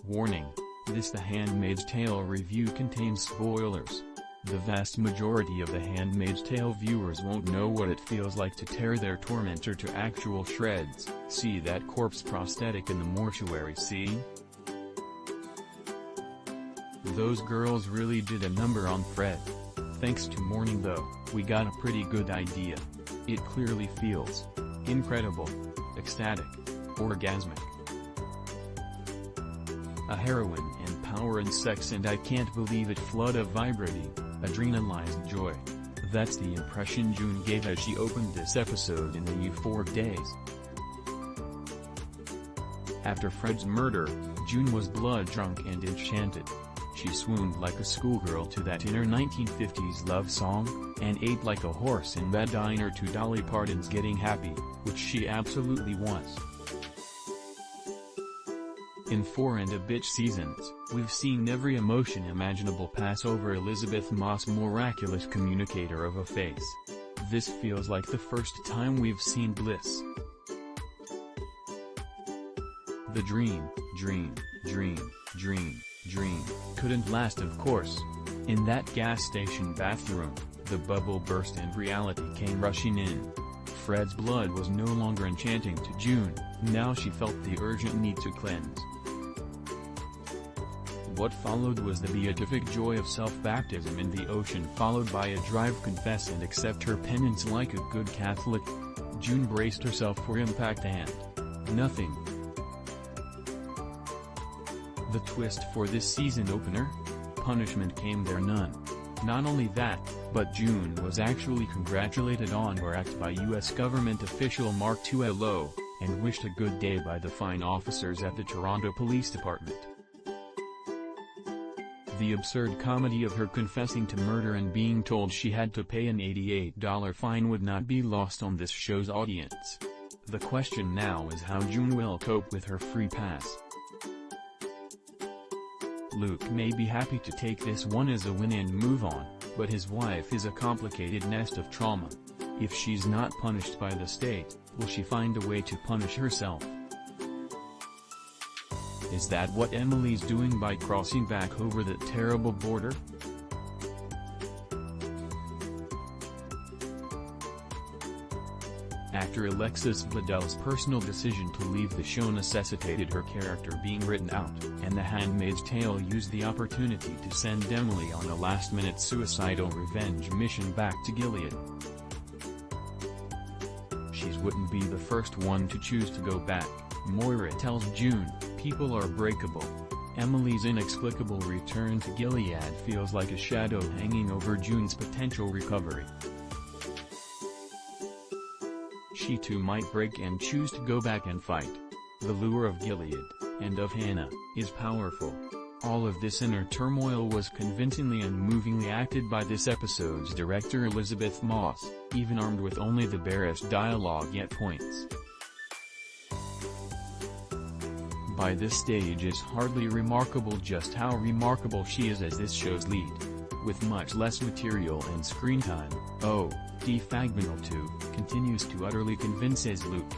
Warning: this The Handmaid's Tale review contains spoilers. The vast majority of The Handmaid's Tale viewers won't know what it feels like to tear their tormentor to actual shreds. See that corpse prosthetic in the mortuary scene? Those girls really did a number on Fred. Thanks to mourning though, we got a pretty good idea. It clearly feels incredible, ecstatic, orgasmic. A heroin and power and sex, and I can't believe it, flood of vibrating, adrenalized joy. That's the impression June gave as she opened this episode in the euphoric daze. After Fred's murder, June was blood-drunk and enchanted. She swooned like a schoolgirl to that inner 1950s love song, and ate like a horse in that diner to Dolly Parton's Getting Happy, which she absolutely was. In 4 and a bit seasons, we've seen every emotion imaginable pass over Elisabeth Moss' miraculous communicator of a face. This feels like the first time we've seen bliss. The dream couldn't last, of course. In that gas station bathroom, the bubble burst and reality came rushing in. Fred's blood was no longer enchanting to June, now she felt the urgent need to cleanse. What followed was the beatific joy of self-baptism in the ocean, followed by a drive confess and accept her penance like a good Catholic. June braced herself for impact and nothing. The twist for this season opener? Punishment came there none. Not only that, but June was actually congratulated on her act by U.S. government official Mark Tuello, and wished a good day by the fine officers at the Toronto Police Department. The absurd comedy of her confessing to murder and being told she had to pay an $88 fine would not be lost on this show's audience. The question now is how June will cope with her free pass. Luke may be happy to take this one as a win and move on, but his wife is a complicated nest of trauma. If she's not punished by the state, will she find a way to punish herself? Is that what Emily's doing by crossing back over the terrible border? Actor Alexis Bledel's personal decision to leave the show necessitated her character being written out, and The Handmaid's Tale used the opportunity to send Emily on a last-minute suicidal revenge mission back to Gilead. She wouldn't be the first one to choose to go back, Moira tells June. People are breakable. Emily's inexplicable return to Gilead feels like a shadow hanging over June's potential recovery. She too might break and choose to go back and fight. The lure of Gilead, and of Hannah, is powerful. All of this inner turmoil was convincingly and movingly acted by this episode's director Elisabeth Moss, even armed with only the barest dialogue yet points. By this stage it's hardly remarkable just how remarkable she is as this show's lead. With much less material and screen time, the Fagmanal 2 continues to utterly convince as Luke.